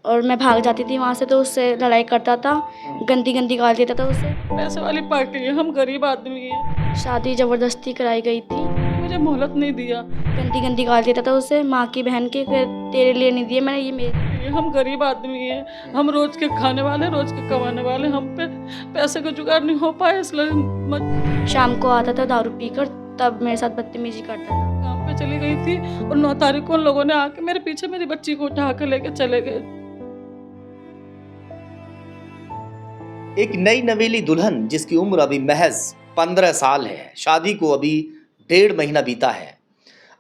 और मैं भाग जाती थी वहाँ से, तो उससे लड़ाई करता था, गंदी गंदी गाल देता था उसे। पैसे वाली पार्टी है, हम गरीब आदमी हैं। शादी ज़बरदस्ती कराई गई थी। मुझे मोहलत नहीं दिया। गंदी गंदी गाल देता था उसे, माँ की बहन की, फिर तेरे लिए नहीं दिए मैंने, ये मेरे। हम गरीब आदमी हैं, हम रोज के खाने वाले, रोज के कमाने वाले, हम पे पैसे का जुगाड़ नहीं हो पाया, इसलिए शाम को आता था दारू पीकर, तब मेरे साथ बदतमीजी करता था। काम पे चली गई थी और 9 तारीख को उन लोगों ने आके मेरे पीछे मेरी बच्ची को उठा के लेके चले गए। एक नई नवेली दुल्हन जिसकी उम्र अभी महज 15 साल है, शादी को अभी 1.5 महीना बीता है।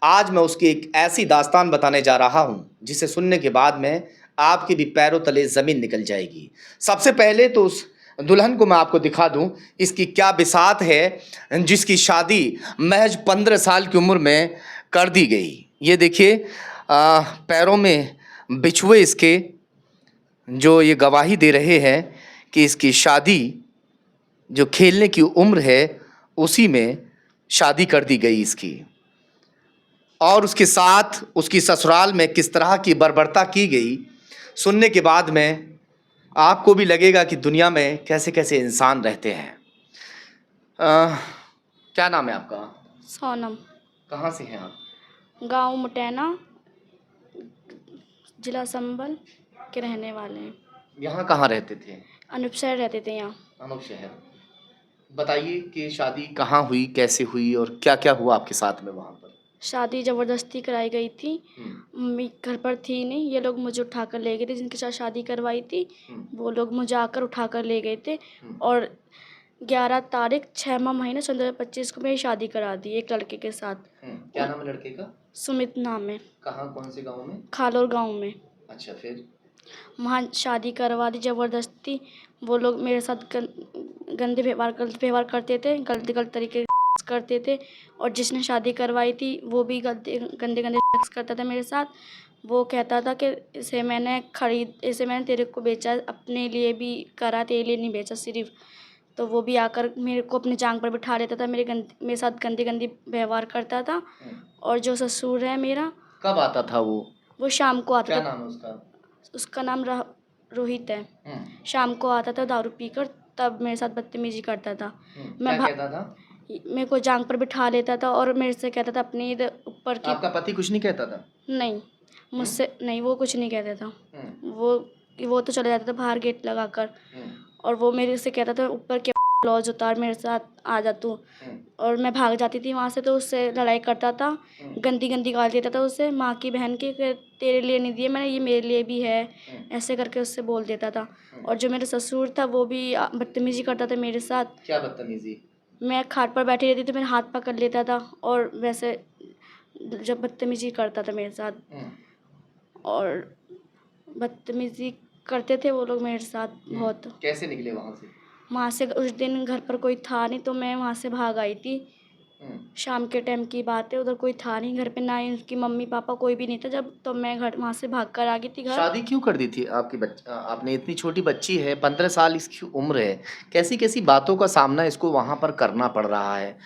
आज मैं उसकी एक ऐसी दास्तान बताने जा रहा हूं जिसे सुनने के बाद में आपके भी पैरों तले जमीन निकल जाएगी। सबसे पहले तो उस दुल्हन को मैं आपको दिखा दूं, इसकी क्या बिसात है जिसकी शादी महज 15 साल की उम्र में कर दी गई। ये देखिए, पैरों में बिछुए इसके, जो ये गवाही दे रहे हैं कि इसकी शादी जो खेलने की उम्र है उसी में शादी कर दी गई इसकी। और उसके साथ उसकी ससुराल में किस तरह की बर्बरता की गई, सुनने के बाद में आपको भी लगेगा कि दुनिया में कैसे कैसे इंसान रहते हैं। क्या नाम है आपका? सोनम। कहाँ से हैं आप? गांव मुटैना, जिला संभल के रहने वाले हैं। यहाँ कहाँ रहते थे? अनूप शहर रहते थे यहाँ। अनूप शहर। बताइए कि शादी कहाँ हुई, कैसे हुई और क्या क्या हुआ आपके साथ में वहाँ पर? शादी ज़बरदस्ती कराई गई थी। मम्मी घर पर थी नहीं, ये लोग मुझे उठा कर ले गए थे, जिनके साथ शादी करवाई थी वो लोग मुझे आकर उठा कर ले गए थे। और 11 तारीख 6वां महीना 2025 को मेरी शादी करा दी एक लड़के के साथ। क्या नाम है लड़के का? सुमित नाम है। कहाँ, कौन से गांव में? खालोर गांव में। अच्छा, फिर? वहाँ शादी करवा दी ज़बरदस्ती। वो लोग मेरे साथ गंदे गलत व्यवहार करते थे, गलत तरीके करते थे। और जिसने शादी करवाई थी वो भी गंदे गंदे करता था मेरे साथ। वो कहता था कि इसे मैंने तेरे को बेचा, अपने लिए भी करा, तेरे लिए नहीं बेचा सिर्फ। तो वो भी आकर मेरे को अपनी जांग पर बिठा लेता था, मेरे साथ गंदी व्यवहार करता था। और जो ससुर है मेरा, कब आता था वो शाम को आता क्या था। नाम है उसका? उसका नाम रोहित है। शाम को आता था दारू पीकर, तब मेरे साथ बदतमीजी करता था। क्या कहता था? मेरे को जांग पर बिठा लेता था और मेरे से कहता था अपनी इधर ऊपर की। आपका पति कुछ नहीं कहता था? नहीं, मुझसे नहीं, वो कुछ नहीं कहता था। वो तो चले जाता था बाहर गेट लगाकर। और वो मेरे से कहता था ऊपर के ब्लाउज उतार, मेरे साथ आ जा तू। और मैं भाग जाती थी वहाँ से, तो उससे लड़ाई करता था, गंदी गंदी गाल देता था उसे, माँ की बहन की, फिर तेरे लिए नहीं दिए मैंने, ये मेरे लिए भी है, ऐसे करके उससे बोल देता था। और जो मेरा ससुर था वो भी बदतमीजी करता था मेरे साथ। क्या बदतमीजी? मैं खाट पर बैठी रहती तो मेरा हाथ पकड़ लेता था और वैसे जब बदतमीजी करता था मेरे साथ। और बदतमीजी करते थे वो लोग मेरे साथ बहुत। कैसे निकले वहाँ से? वहाँ से उस दिन घर पर कोई था नहीं, तो मैं वहाँ से भाग आई थी। शाम के टाइम की बात है, उधर कोई था नहीं घर पे, ना ही उसकी मम्मी पापा, कोई भी नहीं था जब। तो मैं घर वहाँ से भाग कर आ गई थी घर। शादी क्यों कर दी थी आपकी आपने? इतनी छोटी बच्ची है, 15 साल इसकी उम्र है, कैसी कैसी बातों का सामना इसको वहाँ पर करना पड़ रहा है।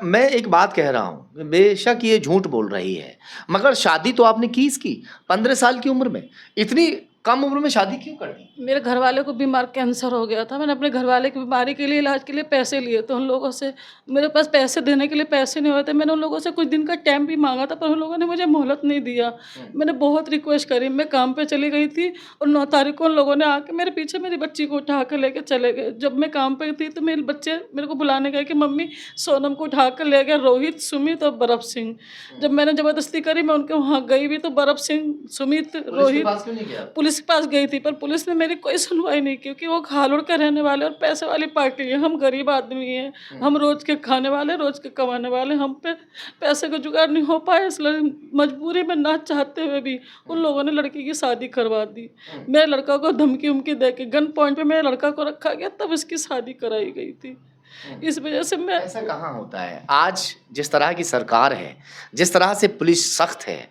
मैं एक बात कह रहा हूँ, बेशक ये झूठ बोल रही है, मगर शादी तो आपने की इसकी 15 साल की उम्र में। इतनी कम उम्र में शादी क्यों कर दी? मेरे घर वाले को बीमार कैंसर हो गया था। मैंने अपने घर वाले की बीमारी के लिए, इलाज के लिए पैसे लिए थे उन लोगों से। मेरे पास पैसे देने के लिए पैसे नहीं हुए थे। मैंने उन लोगों से कुछ दिन का टाइम भी मांगा था, पर उन लोगों ने मुझे मोहलत नहीं दिया। मैंने बहुत रिक्वेस्ट करी, मैं काम पे चली गई थी और 9 तारीख को उन लोगों ने आके मेरे पीछे मेरी बच्ची को उठा कर लेके चले गए। जब मैं काम पे थी तो मेरे बच्चे मेरे को बुलाने गए कि मम्मी सोनम को उठा कर ले गए रोहित, सुमित और बरफ सिंह। जब मैंने ज़बरदस्ती करी, मैं उनके वहाँ गई भी, तो बरफ सिंह, सुमित, रोहित पुलिस के पास गई थी, पर पुलिस ने मेरी कोई सुनवाई नहीं, क्योंकि वो खालोड़ के रहने वाले और पैसे वाली पार्टी है। हम गरीब आदमी हैं, हम रोज के खाने वाले, रोज के कमाने वाले, हम पे पैसे का जुगाड़ नहीं हो पाया, इसलिए मजबूरी में ना चाहते हुए भी उन लोगों ने लड़की की शादी करवा दी। मेरे लड़का को धमकी उमकी दे के गन पॉइंट पे मेरे लड़का को रखा गया, तब इसकी शादी कराई गई थी। इस वजह से मैं ऐसा कहाँ होता है। आज जिस तरह की सरकार है, जिस तरह से पुलिस सख्त है,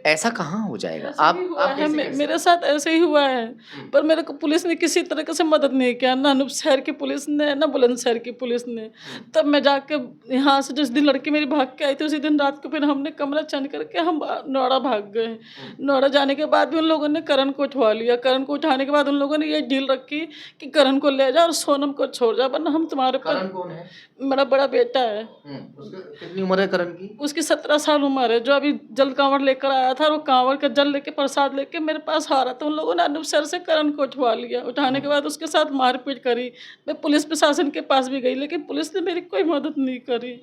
ऐसा कहाँ हो जाएगा? ऐसे आप ही हुआ आप है, कैसे कह मेरे साथ ऐसे ही हुआ है। पर मेरे को पुलिस ने किसी तरीके से मदद नहीं किया, ना अनूप शहर की पुलिस ने, ना बुलंदशहर की पुलिस ने। तब मैं जाके यहाँ से जिस दिन लड़की मेरी भाग के आई थी, उसी दिन रात को फिर हमने कमरा चेंज करके हम नोएडा भाग गए। नोएडा जाने के बाद भी उन लोगों ने करण को उठवा लिया। करण को उठाने के बाद उन लोगों ने ये डील रखी कि करण को ले जा और सोनम को छोड़ जा, वरना हम तुम्हारे करण पर। कौन है? मेरा बड़ा बेटा है, कितनी उम्र है करण की? उसकी 17 साल उम्र है, जो अभी जल कांवड़ लेकर आया था और वो कांवड़ का जल लेके प्रसाद लेके मेरे पास आ रहा था। उन लोगों ने अनूप शहर से करण को उठवा लिया। उठाने के बाद उसके साथ मारपीट करी। मैं पुलिस प्रशासन के पास भी गई, लेकिन पुलिस ने मेरी कोई मदद नहीं करी।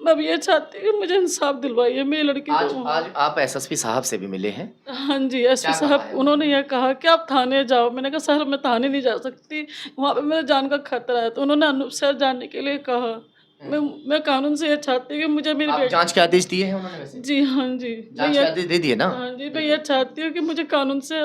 मैं अब ये चाहती हूँ कि मुझे इंसाफ दिलवाइए मेरी लड़की आज को। आज आप एसएसपी साहब से भी मिले हैं? हाँ जी, एसपी क्या कहा साहब है उन्होंने यह कहा कि आप थाने जाओ। मैंने कहा सर मैं थाने नहीं जा सकती, वहाँ पे मेरे जान का खतरा है। तो उन्होंने अनूप शहर जाने के लिए कहा। मैं कानून से ये चाहती हूँ कि मुझे मेरी आप बेटी। जांच के आदेश दिए हैं उन्होंने वैसे? जी हाँ जी, मैं जांच के ये आदेश दे दिए ना? हाँ जी, मैं ये चाहती हूँ कि मुझे कानून से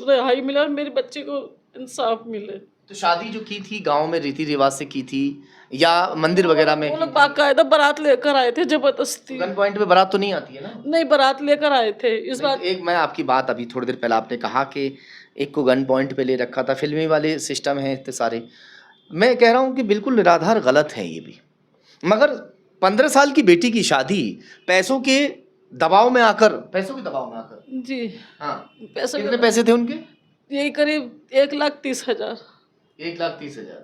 रिहाई मिले और मेरे बच्चे को इंसाफ मिले। तो शादी जो की थी गांव में रीति रिवाज से की थी या मंदिर वगैरह में वो की लोग थी? बाकायदा बारात लेकर आए थे जबरदस्ती। गन पॉइंट पे बारात तो नहीं आती है ना? नहीं, बारात लेकर आए थे इस नहीं, बात। तो एक मैं आपकी बात अभी थोड़ी देर पहले आपने कहा कि एक को गन पॉइंट पे ले रखा था, फिल्मी वाले सिस्टम है इतने सारे। मैं कह रहा हूँ कि बिल्कुल निराधार गलत है ये भी। मगर 15 साल की बेटी की शादी पैसों के दबाव में आकर जी हाँ, पैसे कितने पैसे थे उनके? यही करीब 1,30,000। 1,30,000।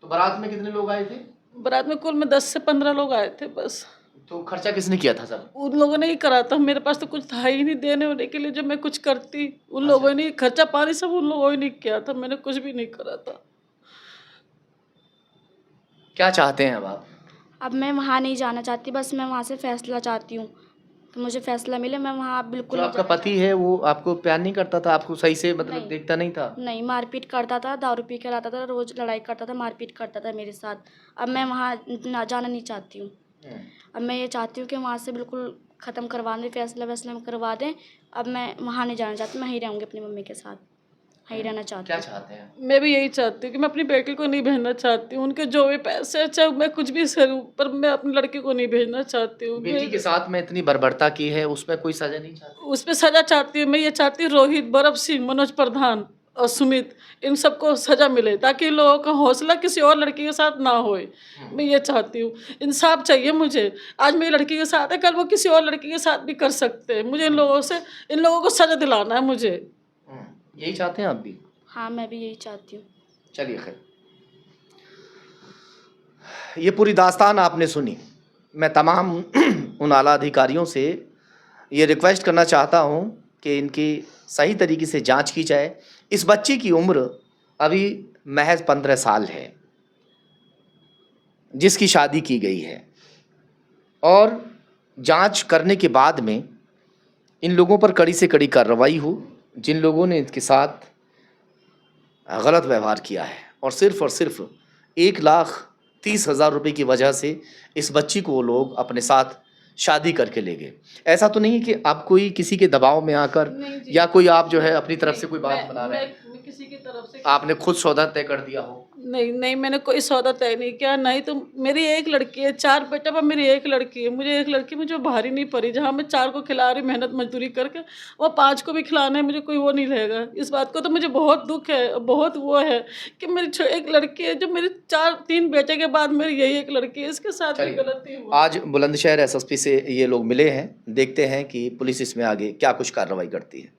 तो बारात में कितने लोग आए थे? बारात में कुल में 10 से 15 लोग आए थे बस। तो खर्चा किसने किया था सब? उन लोगों ने ही करा था, मेरे पास तो कुछ था ही नहीं देने होने के लिए। जब मैं कुछ करती उन लोगों ने खर्चा पानी सब उन लोगों ने किया था, मैंने कुछ भी नहीं करा था। क्या चाहते हैं अब आप? अब मैं वहाँ नहीं जाना चाहती, बस मैं वहाँ से फ़ैसला चाहती हूँ कि मुझे फ़ैसला मिले। मैं वहाँ बिल्कुल जो नहीं आपका जाना पति है वो आपको प्यार नहीं करता था, आपको सही से मतलब नहीं। देखता नहीं था? नहीं, मारपीट करता था, दारू पी कर आता था, रोज़ लड़ाई करता था, मारपीट करता था मेरे साथ। अब मैं वहाँ ना जाना नहीं चाहती हूँ। अब मैं ये चाहती हूँ कि वहाँ से बिल्कुल ख़त्म करवा दें, फ़ैसला वैसला करवा दें। अब मैं वहाँ नहीं जाना चाहती, मैं यहीं रहूँगी अपनी मम्मी के साथ, यहीं रहना चाहती क्या हूँ। चाहते हैं? मैं भी यही चाहती हूँ कि मैं अपनी बेटी को नहीं भेजना चाहती हूँ। उनके जो भी पैसे चाहे मैं कुछ भी करूँ, पर मैं अपनी लड़की को नहीं भेजना चाहती हूँ। बेटी के साथ में इतनी बर्बरता की है, उसमें कोई सजा नहीं चाहती? उस पर सजा चाहती हूँ। मैं ये चाहती हूँ रोहित, बरफ सिंह, मनोज प्रधान और सुमित, इन सबको सजा मिले ताकि इन लोगों का हौसला किसी और लड़की के साथ ना होए। मैं ये चाहती हूँ, इंसाफ चाहिए मुझे। आज मेरी लड़की के साथ है, कल वो किसी और लड़की के साथ भी कर सकते हैं। मुझे इन लोगों को सजा दिलाना है मुझे। यही चाहते हैं आप भी? हाँ, मैं भी यही चाहती हूँ। चलिए खैर, ये पूरी दास्तान आपने सुनी। मैं तमाम उन आला अधिकारियों से ये रिक्वेस्ट करना चाहता हूँ कि इनकी सही तरीके से जांच की जाए। इस बच्ची की उम्र अभी महज 15 साल है जिसकी शादी की गई है, और जांच करने के बाद में इन लोगों पर कड़ी से कड़ी कार्रवाई हो जिन लोगों ने इसके साथ गलत व्यवहार किया है। और सिर्फ 1,30,000 रुपये की वजह से इस बच्ची को वो लोग अपने साथ शादी करके ले गए। ऐसा तो नहीं कि आप कोई किसी के दबाव में आकर या कोई आप जो है अपनी तरफ से कोई बात बना रहे हैं? मैं किसी की तरफ से आपने खुद सौदा तय कर दिया हो? नहीं, मैंने कोई सौदा तय नहीं किया। नहीं तो मेरी एक लड़की है, 4 बेटा पर मेरी एक लड़की है। मुझे एक लड़की मुझे भारी नहीं पड़ी। जहाँ मैं 4 को खिला रही मेहनत मजदूरी करके, वो 5 को भी खिलाना है, मुझे कोई वो नहीं रहेगा। इस बात को तो मुझे बहुत दुख है, बहुत वो है कि मेरी एक लड़की है जो मेरे 3 बेटे के बाद मेरी यही एक लड़की है, इसके साथ भी गलती हुई। आज बुलंदशहर एसएसपी से ये लोग मिले हैं, देखते हैं कि पुलिस इसमें आगे क्या कुछ कार्रवाई करती है।